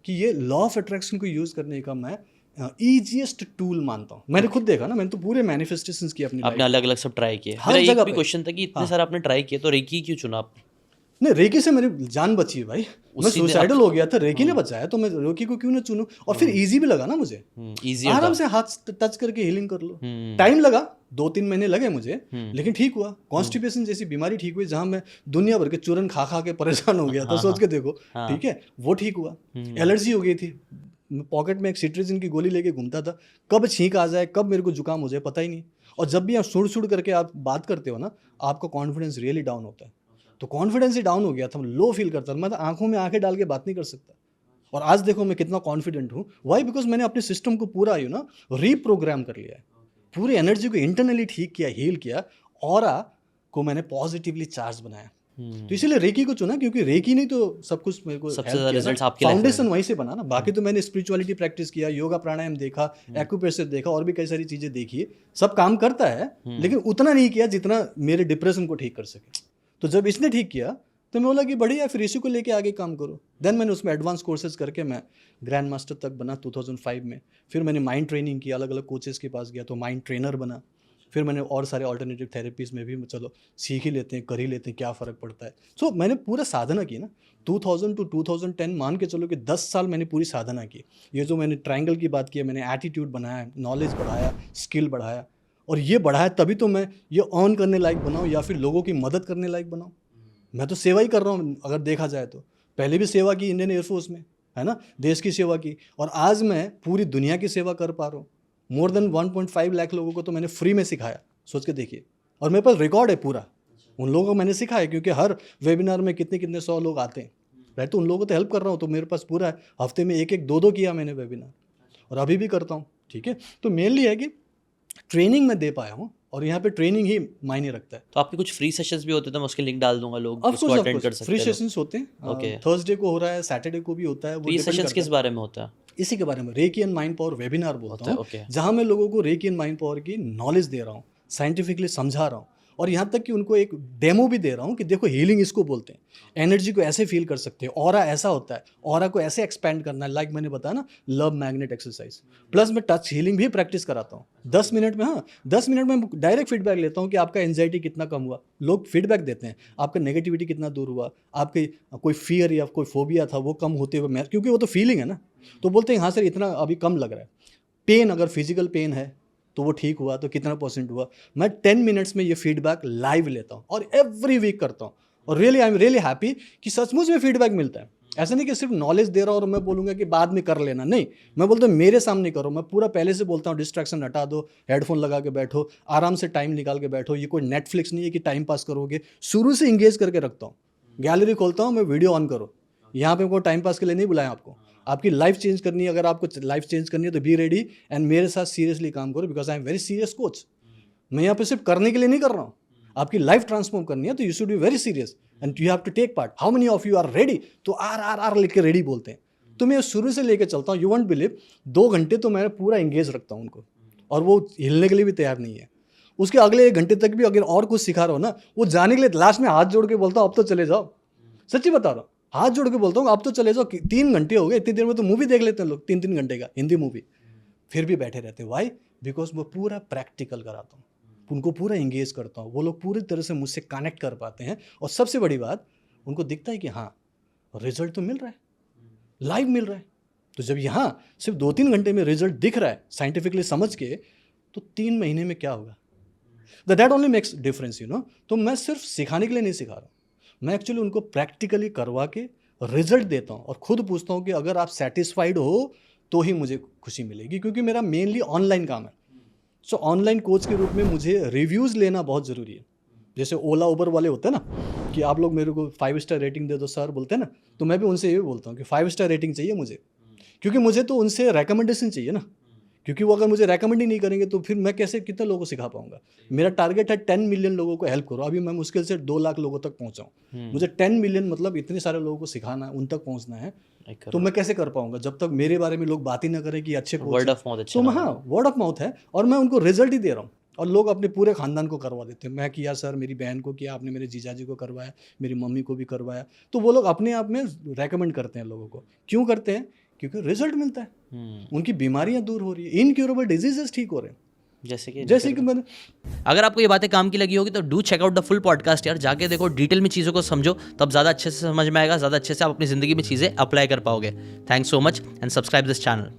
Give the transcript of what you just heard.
कि ये law of attraction को यूज़ करने का मैं ईजीएस्ट टूल मानता हूँ। मैंने खुद देखा ना, मैंने तो पूरे मैनिफेस्टेशंस किए अपनी आपने लाइफ अलग अलग सब ट्राई किए। हर मेरा एक जगह भी पे। क्वेश्चन था कि इतने हाँ, सारे आपने ट्राई किए तो रेकी क्यों चुना आपने? नहीं रेकी से मेरी जान बची है भाई। मैं उसी ने आप सुसाइडल हो गया था, रेकी ने बचाया, तो मैं रेकी को क्यों ना चुनूं। और फिर इजी भी लगा ना मुझे, ईजियर आराम था। से हाथ टच करके हीलिंग कर लो। हम्म टाइम लगा, 2-3 महीने लगे मुझे, हम्म लेकिन ठीक हुआ। कॉन्स्टिपेशन जैसी बीमारी ठीक हुई, जहां मैं दुनिया भर के चूरन खा खा के परेशान हो गया था, हाँ सोच हाँ के देखो। हाँ। ठीक है, वो ठीक हुआ। हम्म एलर्जी हो गई थी, पॉकेट में एक सिट्रिजिन की गोली लेके घूमता था, कब छींक आ जाए, कब मेरे को जुकाम हो जाए पता ही नहीं। और जब भी आप सुड़ सुड़ करके आप बात करते हो ना, आपका कॉन्फिडेंस रियली डाउन होता है। तो कॉन्फिडेंस ही डाउन हो गया था, लो फील करता था, मैं तो आंखों में आंखें डाल के बात नहीं कर सकता। और आज देखो मैं कितना कॉन्फिडेंट हूँ। वाई? बिकॉज मैंने अपने सिस्टम को पूरा रीप्रोग्राम कर लिया है, पूरी एनर्जी को इंटरनली ठीक किया, हील किया, ऑरा को मैंने पॉजिटिवली चार्ज बनाया। तो इसीलिए रेकी को चुना, क्योंकि रेकी ने तो सब कुछ मेरे को सबसे हेल्प ज्यादा किया ना, रिजल्ट्स आपके लाइफ में फाउंडेशन मिले। वहीं से बना ना। बाकी तो मैंने स्पिरिचुअलिटी प्रैक्टिस किया, योगा प्राणायाम देखा, एक्यूप्रेशर देखा, और भी कई सारी चीजें देखी है, सब काम करता है, लेकिन उतना नहीं किया जितना मेरे डिप्रेशन को ठीक कर सके। तो जब इसने ठीक किया तो मैं बोला कि बढ़िया, फिर इसी को लेके आगे काम करो। देन मैंने उसमें एडवांस कोर्सेज करके मैं ग्रैंड मास्टर तक बना 2005 में। फिर मैंने माइंड ट्रेनिंग की, अलग अलग कोचेस के पास गया तो माइंड ट्रेनर बना। फिर मैंने और सारे ऑल्टरनेटिव थेरेपीज में भी चलो सीख ही लेते हैं, कर ही लेते हैं, क्या फ़र्क पड़ता है। सो मैंने पूरा साधना की ना, 2000 टू 2010 मान के चलो कि 10 साल मैंने पूरी साधना की। ये जो मैंने ट्रायंगल की बात की है, मैंने एटीट्यूड बनाया, नॉलेज बढ़ाया, स्किल बढ़ाया, और ये बढ़ाया तभी तो मैं ये अर्न करने लायक बनाऊँ या फिर लोगों की मदद करने लायक बनाऊँ। मैं तो सेवा ही कर रहा हूँ अगर देखा जाए तो। पहले भी सेवा की इंडियन एयरफोर्स में, है ना, देश की सेवा की, और आज मैं पूरी दुनिया की सेवा कर पा रहा हूँ। मोर देन 1.5 लाख लोगों को तो मैंने फ्री में सिखाया, सोच के देखिए। और मेरे पास रिकॉर्ड है पूरा, उन लोगों को मैंने सिखाया, क्योंकि हर वेबिनार में कितने कितने 100 लोग आते हैं, राइट। तो उन लोगों को तो हेल्प कर रहा हूँ, तो मेरे पास पूरा है। हफ्ते में 1-1, 2-2 किया मैंने वेबिनार, और अभी भी करता हूँ। ठीक है, तो मेनली है कि ट्रेनिंग में दे पाया हूँ, और यहाँ पे ट्रेनिंग ही मायने रखता है। तो आपके कुछ फ्री सेशंस भी होते थे, मैं उसके लिंक डाल दूंगा, लोग ऑफ उसको कोर्स, ऑफ अटेंड कोर्स कर फ्री सकते हैं लोग। सेशंस होते हैं। ओके। थर्सडे को हो रहा है, सैटरडे को भी होता है, वो फ्री डिपेंड सेशंस करता किस है। बारे में होता है? इसी के बारे में recce and mind power webinar बोलता होता है हूँ, ओके। जहाँ मैं लोगों को रेकी एंड माइंड पावर की नॉलेज दे रहा हूँ, साइंटिफिकली समझा रहा हूँ, और यहाँ तक कि उनको एक डेमो भी दे रहा हूँ कि देखो हीलिंग इसको बोलते हैं, एनर्जी को ऐसे फील कर सकते हैं, ऑरा ऐसा होता है, ऑरा को ऐसे एक्सपेंड करना है, लाइक मैंने बताया ना, लव मैग्नेट एक्सरसाइज। प्लस मैं टच हीलिंग भी प्रैक्टिस कराता हूँ 10 मिनट में। हाँ, 10 मिनट में डायरेक्ट फीडबैक लेता हूँ कि आपका एंजाइटी कितना कम हुआ। लोग फीडबैक देते हैं, आपका नेगेटिविटी कितना दूर हुआ, आपके कोई फियर या कोई फोबिया था वो कम होते हुए, मैं क्योंकि वो तो फीलिंग है ना, तो बोलते हैं हाँ सर इतना अभी कम लग रहा है। पेन, अगर फिजिकल पेन है तो वो ठीक हुआ, तो कितना परसेंट हुआ। मैं 10 मिनट्स में ये फीडबैक लाइव लेता हूँ, और एवरी वीक करता हूँ, और really I am really happy कि सचमुच में फीडबैक मिलता है। ऐसा नहीं कि सिर्फ नॉलेज दे रहा हूँ और मैं बोलूँगा कि बाद में कर लेना, नहीं। मैं बोलता हूँ मेरे सामने करो, मैं पूरा पहले से बोलता हूँ डिस्ट्रैक्शन हटा दो, हेडफोन लगा के बैठो, आराम से टाइम निकाल के बैठो। ये कोई नेटफ्लिक्स नहीं है कि टाइम पास करोगे, शुरू से इंगेज करके रखता हूँ। गैलरी खोलता हूँ मैं, वीडियो ऑन करो। यहाँ पे कोई टाइम पास के लिए नहीं बुलाया आपको, आपकी लाइफ चेंज करनी है। अगर आपको लाइफ चेंज करनी है तो बी रेडी एंड मेरे साथ सीरियसली काम करो, because I am very serious coach. मैं यहाँ पे सिर्फ करने के लिए नहीं कर रहा हूँ, आपकी लाइफ ट्रांसफॉर्म करनी है तो you should be very serious and you have to take part. How many of you are ready? तो आर आर आर लेके रेडी बोलते हैं। तो मैं शुरू से लेके चलता हूँ, यू वॉन्ट बिलीव, 2 घंटे तो मैं पूरा इंगेज रखता हूँ उनको, और वो हिलने के लिए भी तैयार नहीं है। उसके अगले 1 घंटे तक भी अगर और कुछ सिखा रहा हो ना, वो जाने के लिए लास्ट में हाथ जोड़ के बोलता हूँ अब तो चले जाओ। सच्ची बता रहा हूँ, हाथ जोड़ के बोलता हूँ अब तो चले जाओ। 3 घंटे हो गए, इतनी देर में तो मूवी देख लेते हैं लोग, 3-3 घंटे का हिंदी मूवी, फिर भी बैठे रहते हैं। वाई? बिकॉज वो पूरा प्रैक्टिकल कराता हूँ, उनको पूरा इंगेज करता हूँ, वो लोग पूरी तरह से मुझसे कनेक्ट कर पाते हैं। और सबसे बड़ी बात, उनको दिखता है कि हाँ रिजल्ट तो मिल रहा है, लाइव मिल रहा है। तो जब यहाँ सिर्फ 2-3 घंटे में रिजल्ट दिख रहा है साइंटिफिकली समझ के, तो 3 महीने में क्या होगा? That only makes difference, you know. तो मैं सिर्फ सिखाने के लिए नहीं सिखा रहा हूँ, मैं एक्चुअली उनको प्रैक्टिकली करवा के रिजल्ट देता हूँ, और खुद पूछता हूँ कि अगर आप सेटिस्फाइड हो तो ही मुझे खुशी मिलेगी, क्योंकि मेरा मेनली ऑनलाइन काम है। सो ऑनलाइन कोच के रूप में मुझे रिव्यूज़ लेना बहुत ज़रूरी है। जैसे ओला उबर वाले होते हैं ना, कि आप लोग मेरे को 5 स्टार रेटिंग दे दो सर, बोलते हैं ना, तो मैं भी उनसे ये बोलता हूँ कि 5 स्टार रेटिंग चाहिए मुझे, क्योंकि मुझे तो उनसे रिकमेंडेशन चाहिए ना। क्योंकि वो अगर मुझे रेकमेंड ही नहीं करेंगे तो फिर मैं कैसे कितने लोगों को सिखा पाऊंगा। मेरा टारगेट है 10 मिलियन लोगों को हेल्प करो। अभी मैं मुश्किल से 2 लाख लोगों तक पहुंचा हूँ। मुझे 10 मिलियन मतलब इतने सारे लोगों को सिखाना है, उन तक पहुंचना है। तो मैं कैसे कर पाऊंगा जब तक मेरे बारे में लोग बात ही ना करें कि अच्छे कोच वर्ड हैं। ऑफ माउथ तो अच्छा मैं, ना हाँ, हो। वर्ड ऑफ माउथ है, और मैं उनको रिजल्ट ही दे रहा हूँ, और लोग अपने पूरे खानदान को करवा देते हैं। मैं किया सर, मेरी बहन को किया, आपने मेरे जीजाजी को करवाया, मेरी मम्मी को भी करवाया। तो वो लोग अपने आप में रेकमेंड करते हैं लोगों को। क्यों करते हैं? क्योंकि रिजल्ट मिलता है, उनकी बीमारियां दूर हो रही है, इनक्योरेबल डिजीजेस ठीक हो रहे हैं। जैसे कि मैंने अगर आपको ये बातें काम की लगी होगी तो do check out the full podcast यार, जाके देखो, डिटेल में चीज़ों को समझो, तब ज़्यादा अच्छे से समझ में आएगा, ज़्यादा अच्छे से आप अपनी ज़िंदगी में चीज़ें अप्लाई कर पाओगे। Thanks so much and subscribe this channel.